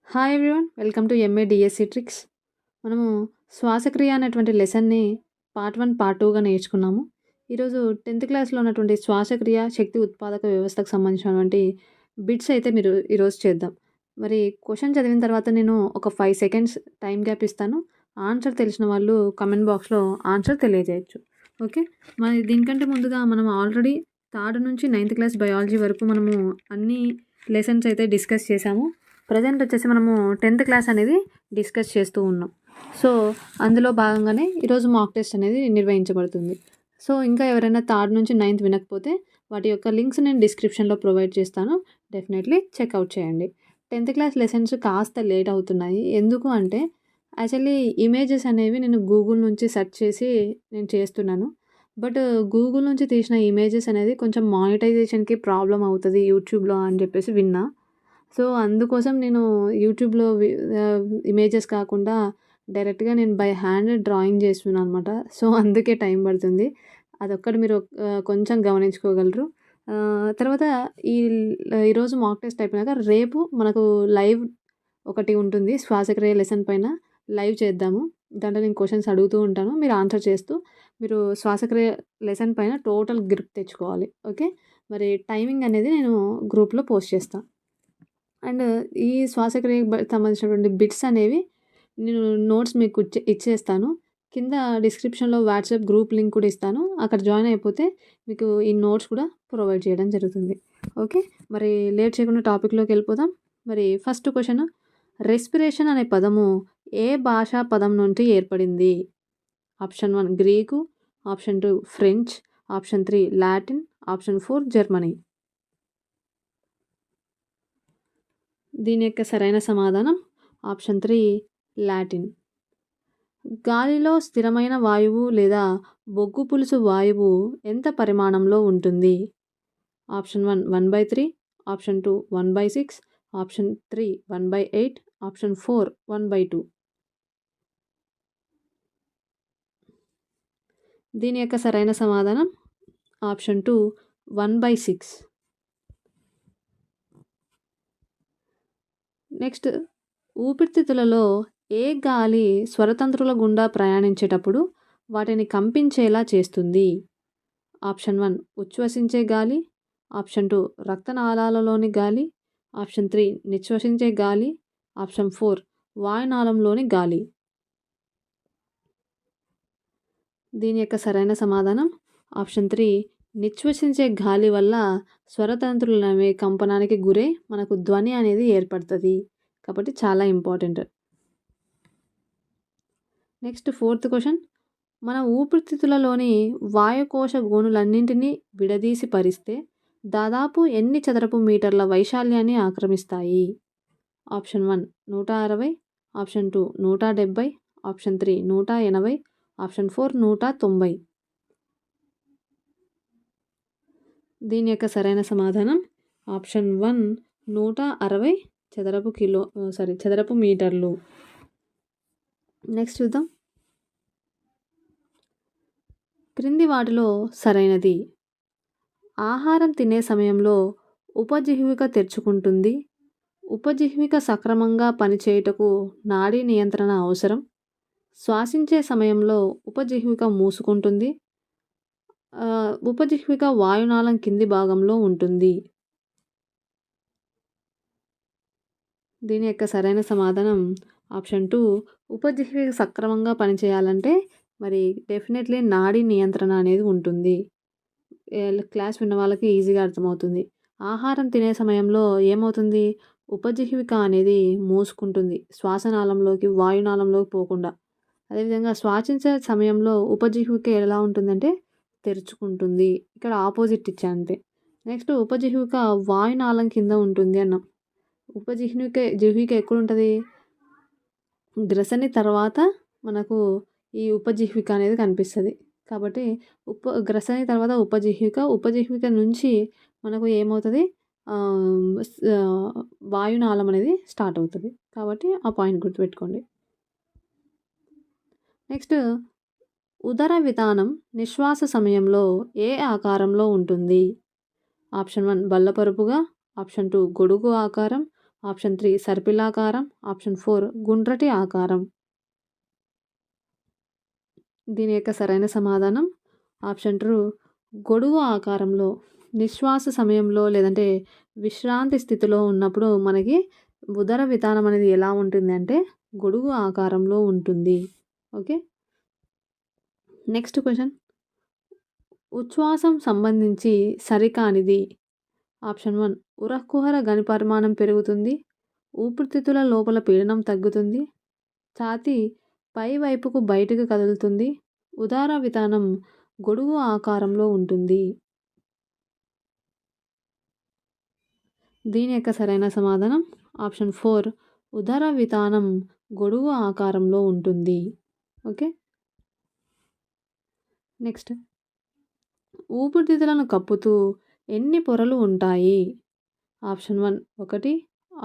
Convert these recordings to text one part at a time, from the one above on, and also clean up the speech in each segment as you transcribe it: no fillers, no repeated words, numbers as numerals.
Hi everyone, welcome to MA DSC tricks. మనము శ్వాసక్రియ అనేటువంటి లెసన్ని పార్ట్ 1 పార్ట్ 2గా నేర్చుకున్నాము. ఈరోజు 10th క్లాస్లో ఉన్నటువంటి శ్వాసక్రియ శక్తి ఉత్పాదక వ్యవస్థకు సంబంధించినటువంటి బిట్స్ అయితే మీరు ఈరోజు చేద్దాం. మరి క్వశ్చన్ చదివిన తర్వాత నేను ఒక 5 సెకండ్స్ టైం గ్యాప్ ఇస్తాను. ఆన్సర్ తెలిసిన వాళ్ళు కమెంట్ బాక్స్లో ఆన్సర్ తెలియజేయచ్చు. ఓకే, మరి దీనికంటే ముందుగా మనం ఆల్రెడీ 3rd నుంచి 9th క్లాస్ బయాలజీ వరకు మనము అన్ని లెసన్స్ అయితే డిస్కస్ చేసాము. ప్రజెంట్ వచ్చేసి మనము 10th క్లాస్ అనేది డిస్కస్ చేస్తూ ఉన్నాం. సో అందులో భాగంగానే ఈరోజు మాక్ టెస్ట్ అనేది నిర్వహించబడుతుంది. సో ఇంకా ఎవరైనా 3rd నుంచి 9th వినకపోతే వాటి యొక్క లింక్స్ నేను డిస్క్రిప్షన్లో ప్రొవైడ్ చేస్తాను. డెఫినెట్లీ చెక్అవుట్ చేయండి. 10th క్లాస్ లెసన్స్ కాస్త లేట్ అవుతున్నాయి. ఎందుకు అంటే యాక్చువల్లీ ఇమేజెస్ అనేవి నేను గూగుల్ నుంచి సెర్చ్ చేసి నేను చేస్తున్నాను. బట్ గూగుల్ నుంచి తీసిన ఇమేజెస్ అనేది కొంచెం మానిటైజేషన్కి ప్రాబ్లం అవుతుంది యూట్యూబ్లో అని చెప్పేసి విన్నా. సో అందుకోసం నేను యూట్యూబ్లో ఇమేజెస్ కాకుండా డైరెక్ట్గా నేను బై హ్యాండ్ డ్రాయింగ్ చేస్తున్నాను అనమాట. సో అందుకే టైం పడుతుంది. అదొక్కటి మీరు కొంచెం గమనించుకోగలరు. తర్వాత ఈరోజు మాక్ టెస్ట్ అయిపోయినాక రేపు మనకు లైవ్ ఒకటి ఉంటుంది. శ్వాసక్రియ లెసన్ పైన లైవ్ చేద్దాము. దాంట్లో నేను క్వశ్చన్స్ అడుగుతూ ఉంటాను, మీరు ఆన్సర్ చేస్తూ మీరు శ్వాసక్రియ లెసన్ పైన టోటల్ గ్రిప్ తెచ్చుకోవాలి. ఓకే, మరి టైమింగ్ అనేది నేను గ్రూప్లో పోస్ట్ చేస్తాను. అండ్ ఈ శ్వాసక్రియకి సంబంధించినటువంటి బిట్స్ అనేవి నేను నోట్స్ మీకు ఇచ్చేస్తాను. కింద డిస్క్రిప్షన్లో వాట్సాప్ గ్రూప్ లింక్ కూడా ఇస్తాను. అక్కడ జాయిన్ అయిపోతే మీకు ఈ నోట్స్ కూడా ప్రొవైడ్ చేయడం జరుగుతుంది. ఓకే, మరి లేట్ చేయకుండా టాపిక్లోకి వెళ్ళిపోదాం. మరి ఫస్ట్ క్వశ్చన్, రెస్పిరేషన్ అనే పదము ఏ భాషా పదం నుండి ఏర్పడింది? Option 1 Greek, option 2 French, option 3 Latin, option 4 Germany. దీని యొక్క సరైన సమాధానం ఆప్షన్ 3 లాటిన్. గాలిలో స్థిరమైన వాయువు లేదా బొగ్గు పులుసు వాయువు ఎంత పరిమాణంలో ఉంటుంది? Option 1 1/3, option 2 1/6, option 3 1/8, option 4 1/2. దీని యొక్క సరైన సమాధానం ఆప్షన్ 2 1/6. నెక్స్ట్, ఊపిరితిత్తులలో ఏ గాలి స్వరతంత్రుల గుండా ప్రయాణించేటప్పుడు వాటిని కంపించేలా చేస్తుంది? ఆప్షన్ 1 ఉచ్ఛ్వసించే గాలి, ఆప్షన్ 2 రక్తనాళాలలోని గాలి, ఆప్షన్ 3 నిశ్వసించే గాలి, ఆప్షన్ 4 వాయునాళంలోని గాలి. దీని యొక్క సరైన సమాధానం ఆప్షన్ 3 నిశ్వసించే గాలి వల్ల స్వరతంత్రులు అనేవి కంపనానికి గురై మనకు ధ్వని అనేది ఏర్పడుతుంది. కాబట్టి చాలా ఇంపార్టెంట్. నెక్స్ట్ 4th క్వశ్చన్, మన ఊపిరితిత్తులలోని వాయుకోశ గోనులన్నింటినీ విడదీసి పరిస్తే దాదాపు ఎన్ని చదరపు మీటర్ల వైశాల్యాన్ని ఆక్రమిస్తాయి? Option 1 160, option 2 170, option 3 180, option 4 190. దీని యొక్క సరైన సమాధానం ఆప్షన్ 1 160 చదరపు మీటర్లు. నెక్స్ట్ చూద్దాం. క్రింది వాటిలో సరైనది. ఆహారం తినే సమయంలో ఉపజిహ్విక తెరుచుకుంటుంది. ఉపజిహ్విక సక్రమంగా పనిచేయుటకు నాడీ నియంత్రణ అవసరం. శ్వాసించే సమయంలో ఉపజిహ్విక మూసుకుంటుంది. ఉపజిహ్విక వాయునాళం కింది భాగంలో ఉంటుంది. దీని యొక్క సరైన సమాధానం ఆప్షన్ 2 ఉపజిహ్విక సక్రమంగా పనిచేయాలంటే మరి డెఫినెట్లీ నాడీ నియంత్రణ అనేది ఉంటుంది. క్లాస్ విన్న వాళ్ళకి ఈజీగా అర్థమవుతుంది. ఆహారం తినే సమయంలో ఏమవుతుంది? ఉపజిహ్విక అనేది మూసుకుంటుంది, శ్వాసనాళంలోకి వాయునాళంలోకి పోకుండా. అదేవిధంగా శ్వాసించే సమయంలో ఉపజిహ్విక ఎలా ఉంటుందంటే తెరుచుకుంటుంది. ఇక్కడ ఆపోజిట్ ఇచ్చా అంతే. నెక్స్ట్, ఉపజిహ్విక వాయునాళం కింద ఉంటుంది అన్నాం. జిహ్విక ఎక్కడ ఉంటుంది? గ్రసని తర్వాత మనకు ఈ ఉపజిహ్విక అనేది కనిపిస్తుంది. కాబట్టి గ్రసని తర్వాత ఉపజిహ్విక నుంచి మనకు ఏమవుతుంది? వాయునాళం అనేది స్టార్ట్ అవుతుంది. కాబట్టి ఆ పాయింట్ గుర్తుపెట్టుకోండి. నెక్స్ట్, ఉదర వితానం నిశ్వాస సమయంలో ఏ ఆకారంలో ఉంటుంది? ఆప్షన్ 1 బల్లపరుపుగా, ఆప్షన్ 2 గొడుగు ఆకారం, ఆప్షన్ 3 సర్పిలాకారం, ఆప్షన్ 4 గుండ్రటి ఆకారం. దీని యొక్క సరైన సమాధానం ఆప్షన్ 2 గొడుగు ఆకారంలో. నిశ్వాస సమయంలో లేదంటే విశ్రాంతి స్థితిలో ఉన్నప్పుడు మనకి ఉదర వితానం అనేది ఎలా ఉంటుంది అంటే గొడుగు ఆకారంలో ఉంటుంది. Okay, next question. ఉచ్ఛ్వాసం సంబంధించి సరికానిది. ఆప్షన్ 1 ఉరక్కుహర గనిపరిమాణం పెరుగుతుంది, ఊపిరితిత్తుల లోపల పీడనం తగ్గుతుంది, ఛాతీ పై వైపుకు బయటకు కదులుతుంది, ఉదర వితానం గొడుగు ఆకారంలో ఉంటుంది. దీని యొక్క సరైన సమాధానం ఆప్షన్ 4 ఉదర వితానం గొడుగు ఆకారంలో ఉంటుంది. Okay, next. ఊపిరితిత్తులను కప్పుతూ ఎన్ని పొరలు ఉంటాయి. Option 1 1,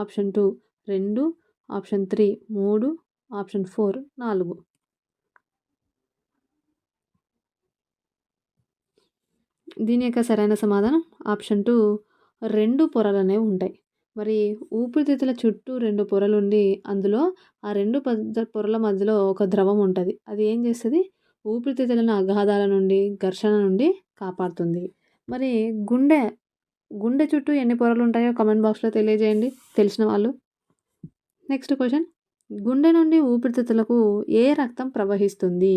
option 2 2, option 3 3, option 4 4. దీని యొక్క సరైన సమాధానం ఆప్షన్ 2 2 పొరలనే ఉంటాయి. మరి ఊపిరితిత్తుల చుట్టూ 2 పొరలుండి అందులో ఆ 2 పొరల మధ్యలో ఒక ద్రవం ఉంటుంది. అది ఏం చేస్తుంది, ఊపిరితిత్తులను అగాధాల నుండి ఘర్షణ నుండి కాపాడుతుంది. మరి గుండె చుట్టూ ఎన్ని పొరలు ఉంటాయో కామెంట్ బాక్స్లో తెలియజేయండి తెలిసిన వాళ్ళు. Next question. గుండె నుండి ఊపిరితిత్తులకు ఏ రక్తం ప్రవహిస్తుంది.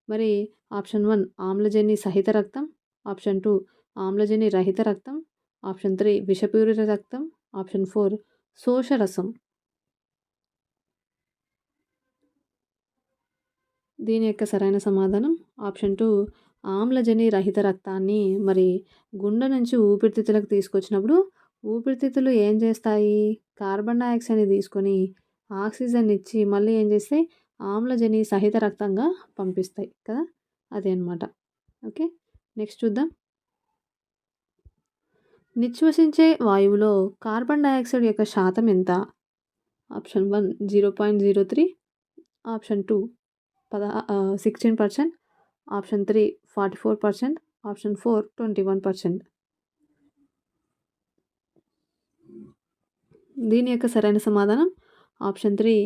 మరి ఆప్షన్ 1 ఆమ్లజని సహిత రక్తం, ఆప్షన్ 2 ఆమ్లజని రహిత రక్తం, ఆప్షన్ 3 విషపూరిత రక్తం, ఆప్షన్ 4 శోషరసం. దీని యొక్క సరైన సమాధానం ఆప్షన్ 2 ఆమ్లజని రహిత రక్తాన్ని మరి గుండె నుంచి ఊపిరితిత్తులకు తీసుకొచ్చినప్పుడు ఊపిరితిత్తులు ఏం చేస్తాయి, కార్బన్ డైఆక్సైడ్ని తీసుకొని ఆక్సిజన్ ఇచ్చి మళ్ళీ ఏం చేస్తాయి, ఆమ్లజని సహిత రక్తంగా పంపిస్తాయి కదా, అదే అన్నమాట. ఓకే, నెక్స్ట్ చూద్దాం. నిశ్వసించే వాయువులో కార్బన్ డైఆక్సైడ్ యొక్క శాతం ఎంత. Option 1 0.03, option 2 16%, option 3 44%, option 4 21%. దీని యొక్క సరైన సమాధానం ఆప్షన్ 3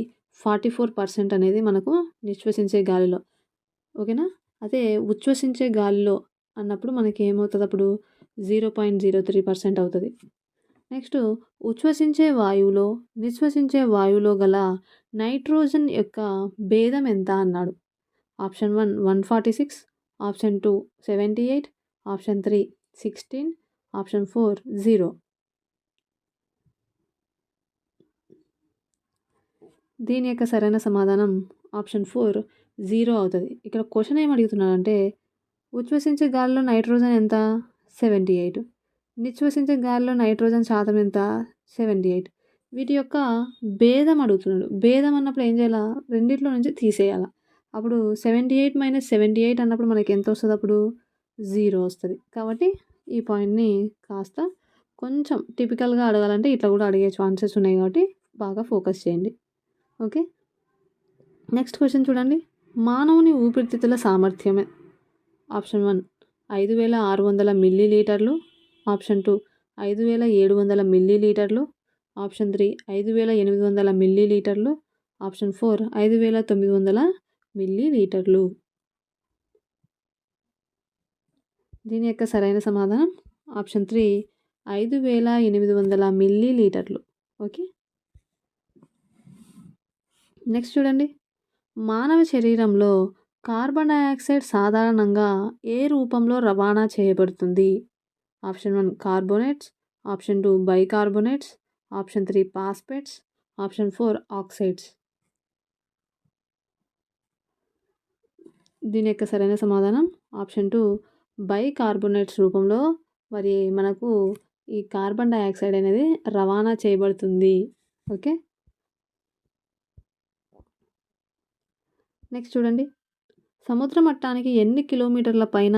44% అనేది మనకు నిశ్వసించే గాలిలో. ఓకేనా, అదే ఉచ్ఛ్వసించే గాలిలో అన్నప్పుడు మనకి ఏమవుతుంది, అప్పుడు 0.03% అవుతుంది. నెక్స్ట్. ఉచ్ఛ్వసించే వాయువులో నిశ్వసించే వాయువులో గల నైట్రోజన్ యొక్క భేదం ఎంత అన్నాడు. Option 1 146, option 2 78, option 3 16, option 4 0. దీని యొక్క సరైన సమాధానం ఆప్షన్ 4 0 అవుతుంది. ఇక్కడ క్వశ్చన్ ఏం అడుగుతున్నాడంటే ఉచ్ఛ్వసించే గాలిలో నైట్రోజన్ ఎంత 78, నిశ్వసించే గాలిలో నైట్రోజన్ శాతం ఎంత 78. వీటి యొక్క భేదం అడుగుతున్నాడు. భేదం అన్నప్పుడు ఏం చేయాలా, రెండిట్లో నుంచి తీసేయాలా. అప్పుడు 78 - 78 అన్నప్పుడు మనకి ఎంత వస్తుంది, అప్పుడు 0 వస్తుంది. కాబట్టి ఈ పాయింట్ని కాస్త కొంచెం టిపికల్గా అడగాలంటే ఇట్లా కూడా అడిగే ఛాన్సెస్ ఉన్నాయి, కాబట్టి బాగా ఫోకస్ చేయండి. ఓకే, నెక్స్ట్ క్వశ్చన్ చూడండి. మానవుని ఊపిరితిత్తుల సామర్థ్యం. ఆప్షన్ 1 5600 మిల్లీలీటర్లు, ఆప్షన్ 2 5700 మిల్లీలీటర్లు, ఆప్షన్ 3 5800 మిల్లీలీటర్లు, ఆప్షన్ 4 5900 మిల్లీలీటర్లు. దీని యొక్క సరైన సమాధానం ఆప్షన్ 3 5800 మిల్లీలీటర్లు. ఓకే, నెక్స్ట్ చూడండి. మానవ శరీరంలో కార్బన్ డైఆక్సైడ్ సాధారణంగా ఏ రూపంలో రవాణా చేయబడుతుంది. Option 1 carbonates, option 2 bicarbonates, option 3 phosphates, option 4 oxides. దీని యొక్క సరైన సమాధానం ఆప్షన్ 2 బైకార్బోనేట్స్ రూపంలో మరి మనకు ఈ కార్బన్ డైఆక్సైడ్ అనేది రవాణా చేయబడుతుంది. ఓకే, నెక్స్ట్ చూడండి. సముద్ర మట్టానికి ఎన్ని కిలోమీటర్ల పైన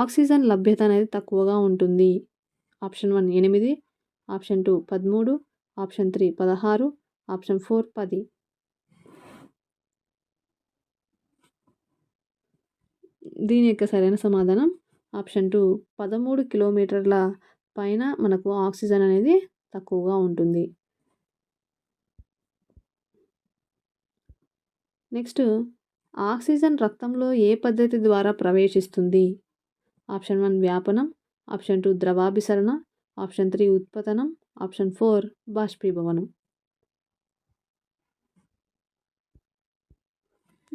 ఆక్సిజన్ లభ్యత అనేది తక్కువగా ఉంటుంది. Option 1 8, option 2 13, option 3 16, option 4 10. దీని యొక్క సరైన సమాధానం ఆప్షన్ 2 13 కిలోమీటర్ల పైన మనకు ఆక్సిజన్ అనేది తక్కువగా ఉంటుంది. నెక్స్ట్ ఆక్సిజన్ రక్తంలో ఏ పద్ధతి ద్వారా ప్రవేశిస్తుంది? ఆప్షన్ 1 వ్యాపనం, ఆప్షన్ 2 ద్రవాభిసరణ, ఆప్షన్ 3 ఉత్పతనం, ఆప్షన్ 4 బాష్పీభవనం.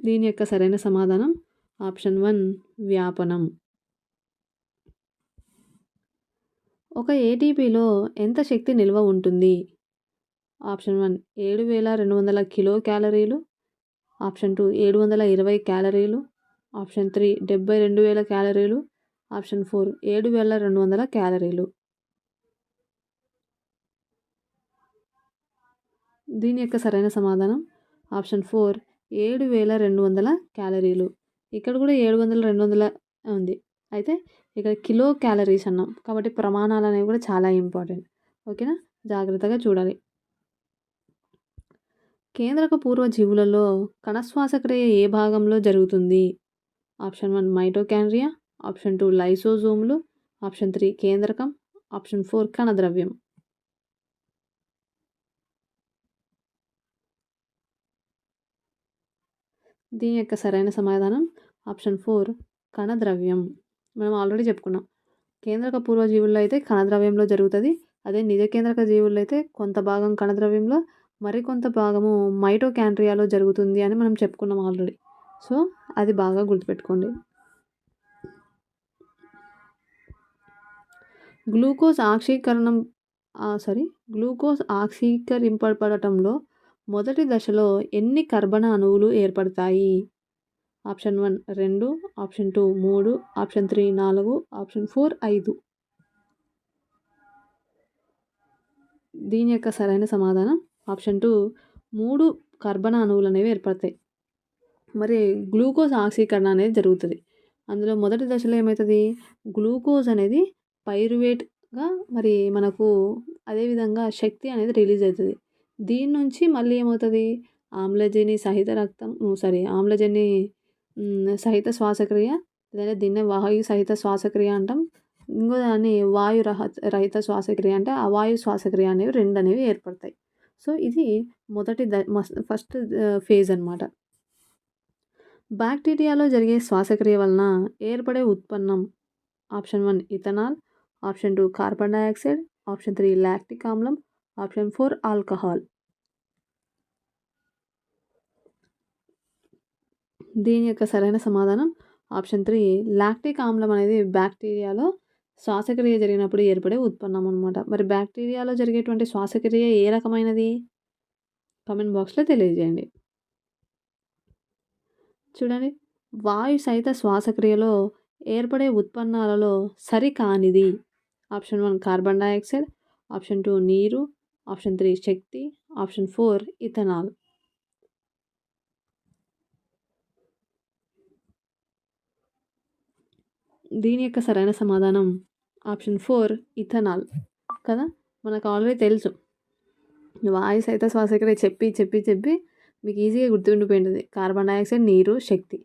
దీని యొక్క సరైన సమాధానం ఆప్షన్ 1 వ్యాపనం. ఒక ఏటీపీలో ఎంత శక్తి నిల్వ ఉంటుంది? ఆప్షన్ 1 7200 కిలో క్యాలరీలు, ఆప్షన్ 2 720 క్యాలరీలు, ఆప్షన్ 3 72,000 క్యాలరీలు, ఆప్షన్ 4 7,200 క్యాలరీలు. దీని యొక్క సరైన సమాధానం ఆప్షన్ 4 7,200 క్యాలరీలు. ఇక్కడ కూడా 700 200 ఉంది. అయితే ఇక్కడ కిలో క్యాలరీస్ అన్నాం కాబట్టి ప్రమాణాలు అనేవి కూడా చాలా ఇంపార్టెంట్. ఓకేనా, జాగ్రత్తగా చూడాలి. కేంద్రక పూర్వ జీవులలో కణశ్వాసక్రియ ఏ భాగంలో జరుగుతుంది? ఆప్షన్ 1 మైటోకాండ్రియా, ఆప్షన్ 2 లైసోజోములు, ఆప్షన్ 3 కేంద్రకం, ఆప్షన్ 4 కణద్రవ్యం. దీని యొక్క సరైన సమాధానం ఆప్షన్ 4 కణద్రవ్యం. మనం ఆల్రెడీ చెప్పుకున్నాం, కేంద్రక పూర్వ జీవుల్లో అయితే కణద్రవ్యంలో జరుగుతుంది. అదే నిజ కేంద్రక జీవుల్లో అయితే కొంత భాగం కణద్రవ్యంలో, మరికొంత భాగము మైటోకాండ్రియాలో జరుగుతుంది అని మనం చెప్పుకున్నాం ఆల్రెడీ. సో అది బాగా గుర్తుపెట్టుకోండి. గ్లూకోజ్ ఆక్సీకరింపబడటంలో మొదటి దశలో ఎన్ని కర్బన అణువులు ఏర్పడతాయి? Option 1 2, option 2 3, option 3 4, option 4 5. దీని యొక్క సరైన సమాధానం ఆప్షన్ 2 3 కర్బన అణువులు అనేవి ఏర్పడతాయి. మరి గ్లూకోజ్ ఆక్సీకరణ అనేది జరుగుతుంది. అందులో మొదటి దశలో ఏమవుతుంది, గ్లూకోజ్ అనేది పైరువేట్గా మరి మనకు అదేవిధంగా శక్తి అనేది రిలీజ్ అవుతుంది. దీని నుంచి మళ్ళీ ఏమవుతుంది, ఆమ్లజని సహిత శ్వాసక్రియ, లేదా దీన్నే వాయు సహిత శ్వాసక్రియ అంటాం. ఇంకో దాన్ని రహిత శ్వాసక్రియ అంటే అవాయు శ్వాసక్రియ అనేవి రెండు అనేవి ఏర్పడతాయి. సో ఇది ఫస్ట్ ఫేజ్ అన్నమాట. బ్యాక్టీరియాలో జరిగే శ్వాసక్రియ వలన ఏర్పడే ఉత్పన్నం option 1 ethanol, option 2 carbon dioxide, option 3 lactic ఆమ్లం, ఆప్షన్ 4 ఆల్కహాల్. దీని యొక్క సరైన సమాధానం ఆప్షన్ 3 లాక్టిక్ ఆమ్లం అనేది బ్యాక్టీరియాలో శ్వాసక్రియ జరిగినప్పుడు ఏర్పడే ఉత్పన్నం అనమాట. మరి బ్యాక్టీరియాలో జరిగేటువంటి శ్వాసక్రియ ఏ రకమైనది? కామెంట్ బాక్స్లో తెలియజేయండి. చూడండి, వాయు సహిత శ్వాసక్రియలో ఏర్పడే ఉత్పన్నాలలో సరికానిది ఆప్షన్ 1 కార్బన్ డయాక్సైడ్, ఆప్షన్ 2 నీరు, ఆప్షన్ 3 శక్తి, ఆప్షన్ 4 ఇథనాల్. దీని యొక్క సరైన సమాధానం ఆప్షన్ 4 ఇథనాల్ కదా. మనకు ఆల్రెడీ తెలుసు, వాయు సహిత శ్వాసక్రియ చెప్పి మీకు ఈజీగా గుర్తుండిపోయింది. కార్బన్ డయాక్సైడ్, నీరు, శక్తి,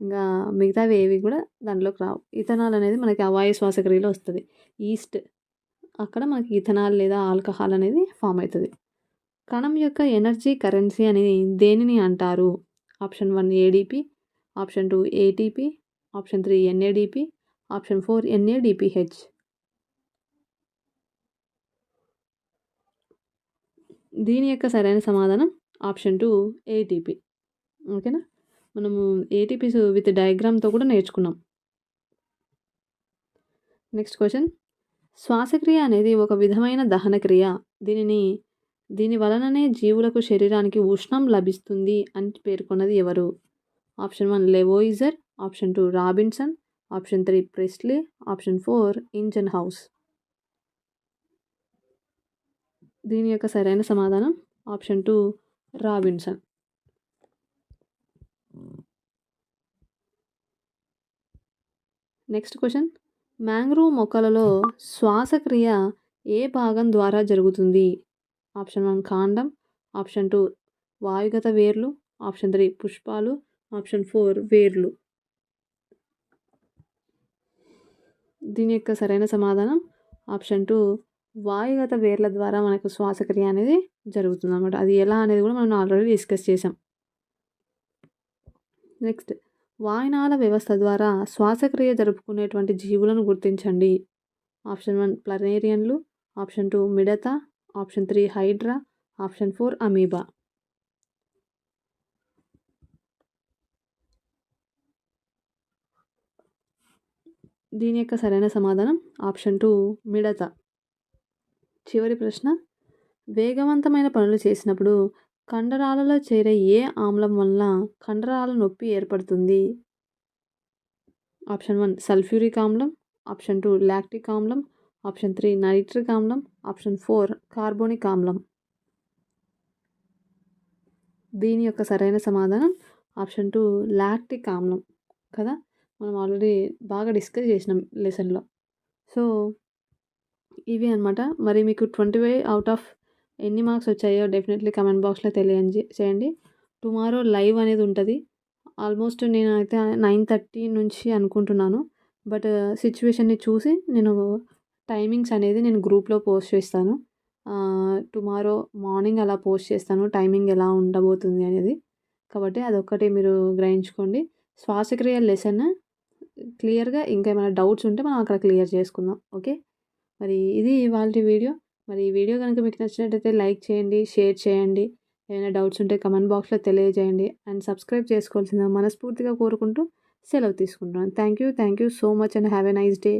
ఇంకా మిగతావి ఏవి కూడా దాంట్లోకి రావు. ఇథనాల్ అనేది మనకి అవాయు శ్వాసక్రియలో వస్తుంది. ఈస్ట్ అక్కడ మనకి ఇథనాల్ లేదా ఆల్కహాల్ అనేది ఫామ్ అవుతుంది. కణం యొక్క ఎనర్జీ కరెన్సీ అనేది దేనిని అంటారు? Option 1 ADP, option 2 ATP, option 3 NADP, option 4 NADPH. దీని యొక్క సరైన సమాధానం ఆప్షన్ 2 ఏటీపీ. ఓకేనా, మనము ఏటీపీస్ విత్ డయాగ్రామ్తో కూడా నేర్చుకున్నాం. నెక్స్ట్ క్వశ్చన్, శ్వాసక్రియ అనేది ఒక విధమైన దహన క్రియ. దీని వలననే జీవులకు శరీరానికి ఉష్ణం లభిస్తుంది అని పేర్కొన్నది ఎవరు? Option 1 Lavoisier, option 2 Robinson, option 3 Presley, option 4 engine house. దీని యొక్క సరైన సమాధానం option 2 Robinson. Next question, mangrove మొక్కలలో శ్వాసక్రియ ఏ భాగం ద్వారా జరుగుతుంది? ఆప్షన్ 1 కాండం, ఆప్షన్ 2 వాయుగత వేర్లు, ఆప్షన్ 3 పుష్పాలు, ఆప్షన్ 4 వేర్లు. దీని యొక్క సరైన సమాధానం ఆప్షన్ 2 వాయుగత వేర్ల ద్వారా మనకు శ్వాసక్రియ అనేది జరుగుతుంది అన్నమాట. అది ఎలా అనేది కూడా మనం ఆల్రెడీ డిస్కస్ చేసాం. నెక్స్ట్ వాయునాళ వ్యవస్థ ద్వారా శ్వాసక్రియ జరుపుకునేటువంటి జీవులను గుర్తించండి. ఆప్షన్ 1 ప్లనేరియన్లు, ఆప్షన్ 2 మిడత, ఆప్షన్ 3 హైడ్రా, ఆప్షన్ 4 అమీబా. దీని యొక్క సరైన సమాధానం ఆప్షన్ 2 మిడత. చివరి ప్రశ్న, వేగవంతమైన పనులు చేసినప్పుడు కండరాలలో చేరే ఏ ఆమ్లం వల్ల కండరాల నొప్పి ఏర్పడుతుంది? ఆప్షన్ 1 సల్ఫ్యూరిక్ ఆమ్లం, ఆప్షన్ 2 లాక్టిక్ ఆమ్లం, ఆప్షన్ 3 నైట్రిక్ ఆమ్లం, ఆప్షన్ 4 కార్బోనిక్ ఆమ్లం. దీని యొక్క సరైన సమాధానం ఆప్షన్ 2 లాక్టిక్ ఆమ్లం కదా. మనం ఆల్రెడీ బాగా డిస్కస్ చేసినాం లెసన్లో. సో ఇవి అనమాట. మరి మీకు 25 అవుట్ ఆఫ్ ఎన్ని మార్క్స్ వచ్చాయో డెఫినెట్లీ కమెంట్ బాక్స్లో తెలియజేయండి. టుమారో లైవ్ అనేది ఉంటుంది. ఆల్మోస్ట్ నేనైతే 9:30 నుంచి అనుకుంటున్నాను. బట్ సిచ్యువేషన్ని చూసి నేను టైమింగ్స్ అనేది నేను గ్రూప్లో పోస్ట్ చేస్తాను. టుమారో మార్నింగ్ అలా పోస్ట్ చేస్తాను టైమింగ్ ఎలా ఉండబోతుంది అనేది. కాబట్టి అదొక్కటి మీరు గ్రహించుకోండి. శ్వాసక్రియ లెసన్ క్లియర్గా ఇంకా ఏమైనా డౌట్స్ ఉంటే మనం అక్కడ క్లియర్ చేసుకుందాం. ఓకే, మరి ఇది ఇవాల్టి వీడియో. మరి ఈ వీడియో కనుక మీకు నచ్చినట్టయితే లైక్ చేయండి, షేర్ చేయండి. ఏమైనా డౌట్స్ ఉంటే కమెంట్ బాక్స్లో తెలియజేయండి. అండ్ సబ్స్క్రైబ్ చేసుకోవాల్సిందిగా మనస్ఫూర్తిగా కోరుకుంటూ సెలవు తీసుకుంటున్నాను. Thank you so much and have a nice day.